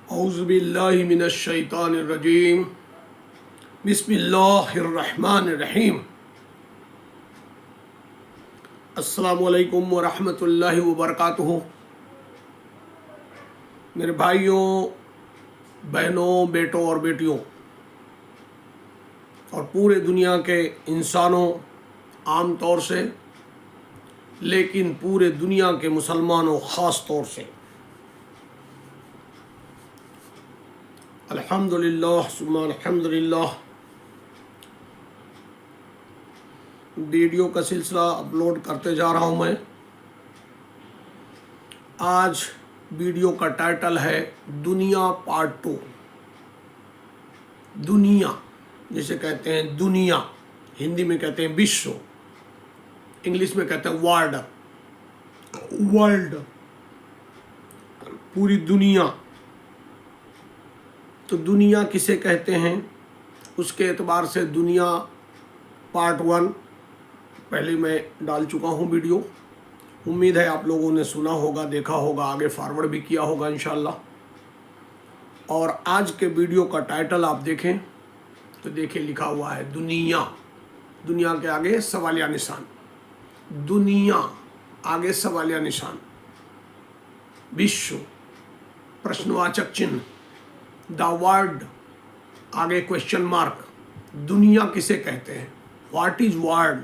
اعوذ باللہ من الشیطان الرجیم بسم اللہ الرحمن الرحیم السلام علیکم ورحمۃ اللہ وبرکاتہ۔ میرے بھائیوں، بہنوں، بیٹوں اور بیٹیوں اور پورے دنیا کے انسانوں، عام طور سے لیکن پورے دنیا کے مسلمانوں خاص طور سے، الحمدللہ ثم الحمدللہ، ویڈیو کا سلسلہ اپلوڈ کرتے جا رہا ہوں میں۔ آج ویڈیو کا ٹائٹل ہے دنیا پارٹ 2۔ دنیا جسے کہتے ہیں دنیا، ہندی میں کہتے ہیں وشو، انگلش میں کہتے ہیں ورلڈ، پوری دنیا۔ تو دنیا کسے کہتے ہیں، اس کے اعتبار سے دنیا پارٹ 1 پہلے میں ڈال چکا ہوں ویڈیو۔ امید ہے آپ لوگوں نے سنا ہوگا، دیکھا ہوگا، آگے فارورڈ بھی کیا ہوگا انشاءاللہ۔ اور آج کے ویڈیو کا ٹائٹل آپ دیکھیں تو دیکھیں لکھا ہوا ہے دنیا، دنیا کے آگے سوالیہ نشان، دنیا آگے سوالیہ نشان، وشو پرشنواچک چنھ، دا ورلڈ آگے کوشچن مارک۔ دنیا کسے کہتے ہیں، واٹ از ورلڈ،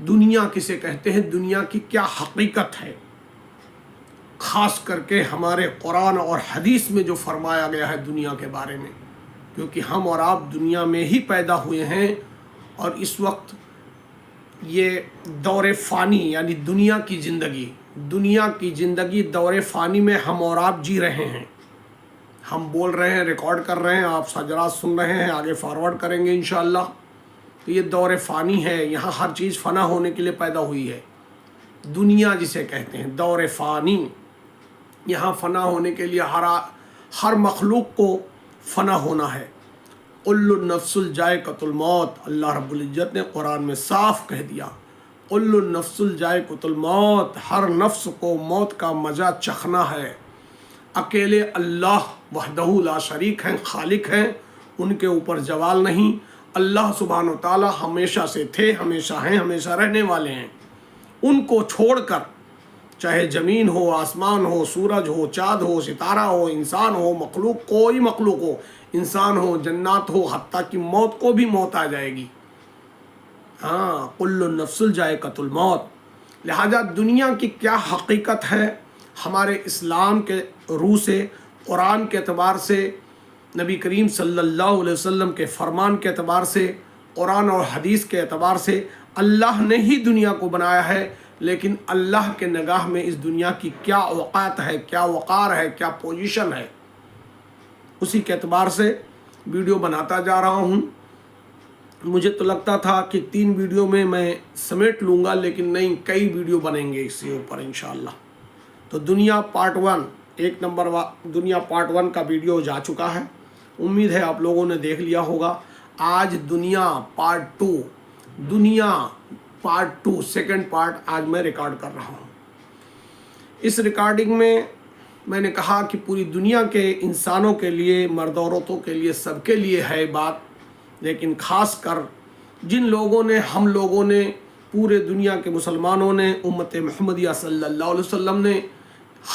دنیا کسے کہتے ہیں، دنیا کی کیا حقیقت ہے، خاص کر کے ہمارے قرآن اور حدیث میں جو فرمایا گیا ہے دنیا کے بارے میں، کیونکہ ہم اور آپ دنیا میں ہی پیدا ہوئے ہیں اور اس وقت یہ دور فانی یعنی دنیا کی زندگی دور فانی میں ہم اور آپ جی رہے ہیں۔ ہم بول رہے ہیں، ریکارڈ کر رہے ہیں، آپ سجرات سن رہے ہیں، آگے فارورڈ کریں گے انشاءاللہ۔ تو یہ دور فانی ہے، یہاں ہر چیز فنا ہونے کے لیے پیدا ہوئی ہے۔ دنیا جسے کہتے ہیں دور فانی، یہاں فنا ہونے کے لیے ہر مخلوق کو فنا ہونا ہے۔ کل النفس ذائقۃ الموت، اللہ رب العزت نے قرآن میں صاف کہہ دیا، کل النفس ذائقۃ الموت، ہر نفس کو موت کا مزہ چکھنا ہے۔ اکیلے اللہ وحدہ لا شریک ہیں، خالق ہیں، ان کے اوپر زوال نہیں۔ اللہ سبحانہ و تعالی ہمیشہ سے تھے، ہمیشہ ہیں، ہمیشہ رہنے والے ہیں۔ ان کو چھوڑ کر چاہے زمین ہو، آسمان ہو، سورج ہو، چاند ہو، ستارہ ہو، انسان ہو، مخلوق، کوئی مخلوق ہو، انسان ہو، جنات ہو، حتیٰ کہ موت کو بھی موت آ جائے گی۔ ہاں، کل النفس ذائقۃ الموت۔ لہذا دنیا کی کیا حقیقت ہے، ہمارے اسلام کے روح سے، قرآن کے اعتبار سے، نبی کریم صلی اللہ علیہ وسلم کے فرمان کے اعتبار سے، قرآن اور حدیث کے اعتبار سے، اللہ نے ہی دنیا کو بنایا ہے، لیکن اللہ کے نگاہ میں اس دنیا کی کیا اوقات ہے، کیا وقار ہے، کیا پوزیشن ہے، اسی کے اعتبار سے ویڈیو بناتا جا رہا ہوں۔ مجھے تو لگتا تھا کہ 3 ویڈیو میں سمیٹ لوں گا، لیکن نہیں، کئی ویڈیو بنیں گے اس کے اوپر انشاءاللہ۔ تو دنیا پارٹ 1، دنیا پارٹ 1 کا ویڈیو جا چکا ہے، امید ہے آپ لوگوں نے دیکھ لیا ہوگا۔ آج دنیا پارٹ 2، دنیا پارٹ 2 سیکنڈ پارٹ آج میں ریکارڈ کر رہا ہوں۔ اس ریکارڈنگ میں میں نے کہا کہ پوری دنیا کے انسانوں کے لیے، مرد عورتوں کے لیے، سب کے لیے ہے بات، لیکن خاص کر جن لوگوں نے، ہم لوگوں نے، پورے دنیا کے مسلمانوں نے، امت محمدیہ صلی اللہ علیہ وسلم نے،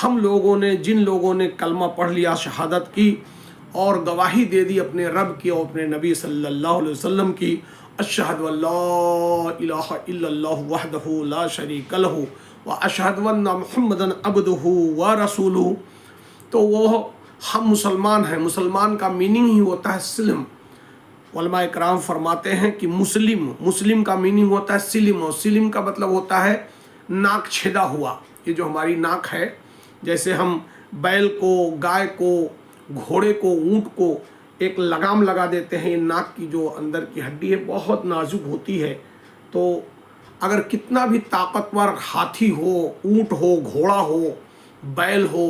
ہم لوگوں نے، جن لوگوں نے کلمہ پڑھ لیا، شہادت کی اور گواہی دے دی اپنے رب کی اور اپنے نبی صلی اللہ علیہ وسلم کی، اشہد ان لا الہ الا اللہ وحدہ لا شریک لہ واشہد ان محمدا عبدہ ورسولہ، تو وہ ہم مسلمان ہیں۔ مسلمان کا میننگ ہی ہوتا ہے سلم۔ علماء اکرام فرماتے ہیں کہ مسلم کا میننگ ہوتا ہے سلم، اور سلم کا مطلب ہوتا ہے ناک چھیدا ہوا۔ یہ جو ہماری ناک ہے، جیسے ہم بیل کو، گائے کو، گھوڑے کو، اونٹ کو ایک لگام لگا دیتے ہیں، ناک کی جو اندر کی ہڈی ہے بہت نازک ہوتی ہے، تو اگر کتنا بھی طاقتور ہاتھی ہو، اونٹ ہو، گھوڑا ہو، بیل ہو،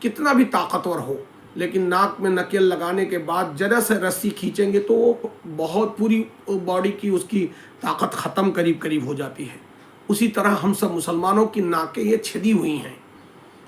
کتنا بھی طاقتور ہو، لیکن ناک میں نکیل لگانے کے بعد ذرا سے رسی کھینچیں گے تو بہت پوری باڈی کی اس کی طاقت ختم قریب ہو جاتی ہے۔ اسی طرح ہم سب مسلمانوں کی ناکیں یہ چھدی ہوئی ہیں،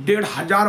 1500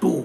2।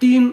3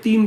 3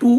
2।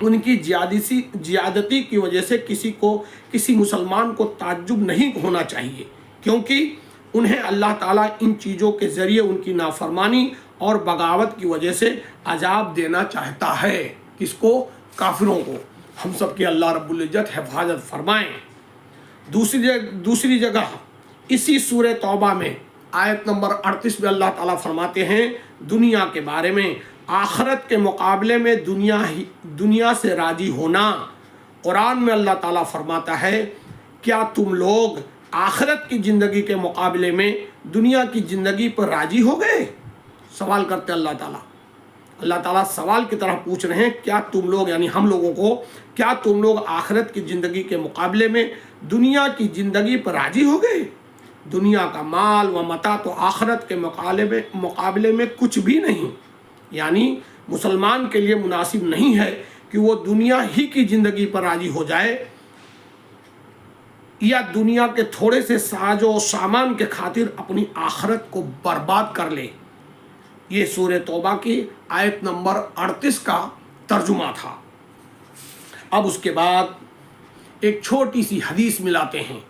ان کی زیادتی کی وجہ سے کسی مسلمان کو تعجب نہیں ہونا چاہیے، کیونکہ انہیں اللہ تعالیٰ ان چیزوں کے ذریعے ان کی نافرمانی اور بغاوت کی وجہ سے عذاب دینا چاہتا ہے۔ کس کو؟ کافروں کو۔ ہم سب کی اللہ رب العزت حفاظت فرمائیں۔ دوسری جگہ اسی سورہ توبہ میں آیت نمبر 38 میں اللہ تعالیٰ فرماتے ہیں دنیا کے بارے میں، آخرت کے مقابلے میں دنیا سے راضی ہونا۔ قرآن میں اللہ تعالیٰ فرماتا ہے کیا تم لوگ آخرت کی زندگی کے مقابلے میں دنیا کی زندگی پر راضی ہو گئے؟ سوال کرتے اللہ تعالیٰ سوال کی طرح پوچھ رہے ہیں کیا تم لوگ، یعنی ہم لوگوں کو، کیا تم لوگ آخرت کی زندگی کے مقابلے میں دنیا کی زندگی پر راضی ہو گئے؟ دنیا کا مال و متاع تو آخرت کے مقابلے میں کچھ بھی نہیں، یعنی مسلمان کے لیے مناسب نہیں ہے کہ وہ دنیا ہی کی زندگی پر راضی ہو جائے یا دنیا کے تھوڑے سے ساز و سامان کے خاطر اپنی آخرت کو برباد کر لے۔ یہ سورہ توبہ کی آیت نمبر 38 کا ترجمہ تھا۔ اب اس کے بعد ایک چھوٹی سی حدیث ملاتے ہیں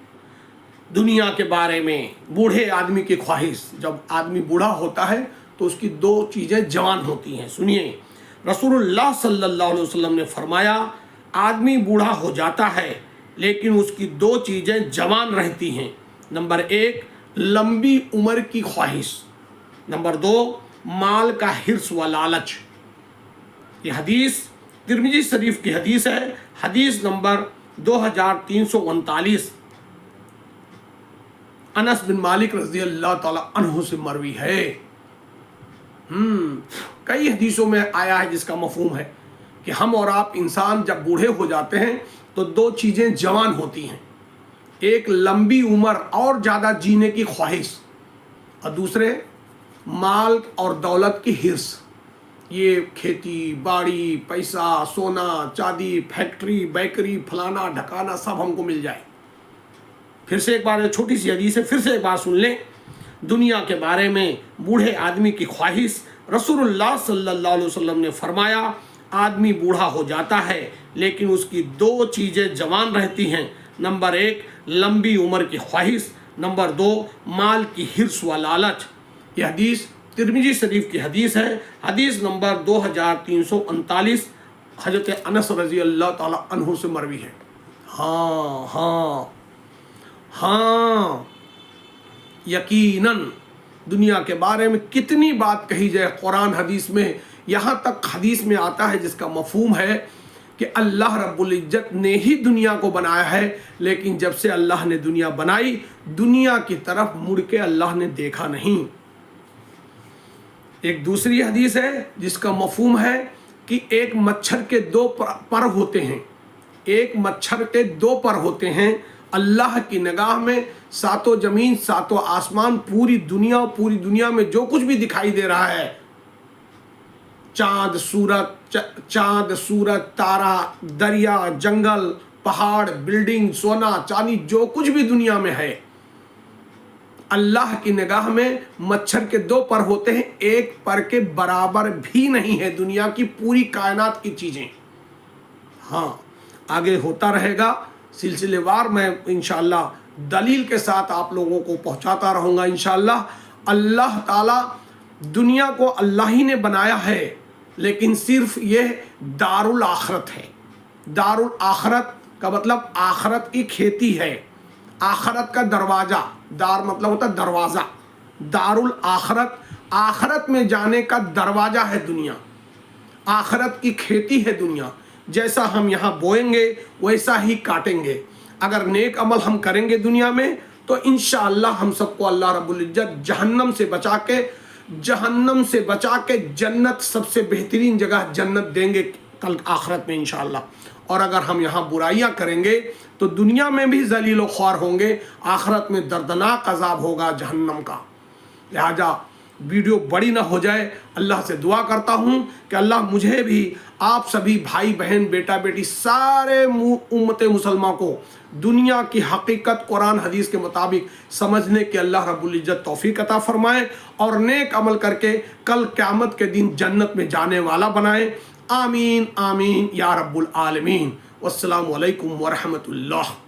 دنیا کے بارے میں۔ بوڑھے آدمی کی خواہش، جب آدمی بوڑھا ہوتا ہے تو اس کی دو چیزیں جوان ہوتی ہیں۔ سنیے، رسول اللہ صلی اللہ علیہ وسلم نے فرمایا آدمی بوڑھا ہو جاتا ہے لیکن اس کی دو چیزیں جوان رہتی ہیں۔ نمبر 1 لمبی عمر کی خواہش، نمبر 2 مال کا حرص و لالچ۔ یہ حدیث ترمذی شریف کی حدیث ہے، حدیث نمبر 2339، انس بن مالک رضی اللہ تعالی عنہ سے مروی ہے۔ کئی حدیثوں میں آیا ہے جس کا مفہوم ہے کہ ہم اور آپ انسان جب بوڑھے ہو جاتے ہیں تو دو چیزیں جوان ہوتی ہیں، ایک لمبی عمر اور زیادہ جینے کی خواہش، اور دوسرے مال اور دولت کی حرص۔ یہ کھیتی باڑی، پیسہ، سونا چاندی، فیکٹری بیکری، فلانا ڈھکانا سب ہم کو مل جائے۔ پھر سے ایک بار چھوٹی سی حدیث ہے، پھر سے ایک بار سن لیں۔ دنیا کے بارے میں بوڑھے آدمی کی خواہش، رسول اللہ صلی اللہ علیہ وسلم نے فرمایا آدمی بوڑھا ہو جاتا ہے لیکن اس کی دو چیزیں جوان رہتی ہیں۔ نمبر 1 لمبی عمر کی خواہش، نمبر 2 مال کی حرص و لالچ۔ یہ حدیث ترمذی شریف کی حدیث ہے، حدیث نمبر 2339، حضرت انس رضی اللہ تعالی عنہ سے مروی ہے۔ ہاں یقیناً دنیا کے بارے میں کتنی بات کہی جائے قرآن حدیث میں، یہاں تک حدیث میں آتا ہے جس کا مفہوم ہے کہ اللہ رب العزت نے ہی دنیا کو بنایا ہے، لیکن جب سے اللہ نے دنیا بنائی دنیا کی طرف مڑ کے اللہ نے دیکھا نہیں۔ ایک دوسری حدیث ہے جس کا مفہوم ہے کہ ایک مچھر کے 2 پر ہوتے ہیں، ایک مچھر کے 2 پر ہوتے ہیں۔ اللہ کی نگاہ میں ساتوں زمین ساتوں آسمان، پوری دنیا میں جو کچھ بھی دکھائی دے رہا ہے، چاند سورج تارا دریا جنگل پہاڑ بلڈنگ سونا چاندی جو کچھ بھی دنیا میں ہے، اللہ کی نگاہ میں مچھر کے 2 پر ہوتے ہیں، ایک پر کے برابر بھی نہیں ہے دنیا کی پوری کائنات کی چیزیں۔ ہاں آگے ہوتا رہے گا سلسلے وار، میں انشاءاللہ دلیل کے ساتھ آپ لوگوں کو پہنچاتا رہوں گا انشاءاللہ۔ اللہ تعالیٰ دنیا کو اللہ ہی نے بنایا ہے، لیکن صرف یہ دار الآخرت ہے۔ دار الآخرت کا مطلب آخرت کی کھیتی ہے، آخرت کا دروازہ، دار مطلب ہوتا ہے دروازہ، دار الآخرت آخرت میں جانے کا دروازہ ہے دنیا، آخرت کی کھیتی ہے دنیا۔ جیسا ہم یہاں بوئیں گے ویسا ہی کاٹیں گے۔ اگر نیک عمل ہم کریں گے دنیا میں تو انشاءاللہ ہم سب کو اللہ رب العزت جہنم سے بچا کے جنت، سب سے بہترین جگہ جنت دیں گے کل آخرت میں انشاءاللہ۔ اور اگر ہم یہاں برائیاں کریں گے تو دنیا میں بھی ذلیل و خوار ہوں گے، آخرت میں دردناک عذاب ہوگا جہنم کا۔ لہذا ویڈیو بڑی نہ ہو جائے، اللہ سے دعا کرتا ہوں کہ اللہ مجھے بھی، آپ سبھی بھائی بہن بیٹا بیٹی سارے امت مسلمہ کو دنیا کی حقیقت قرآن حدیث کے مطابق سمجھنے کے اللہ رب العزت توفیق عطا فرمائے اور نیک عمل کر کے کل قیامت کے دن جنت میں جانے والا بنائے۔ آمین آمین یا رب العالمین۔ والسلام علیکم ورحمۃ اللہ۔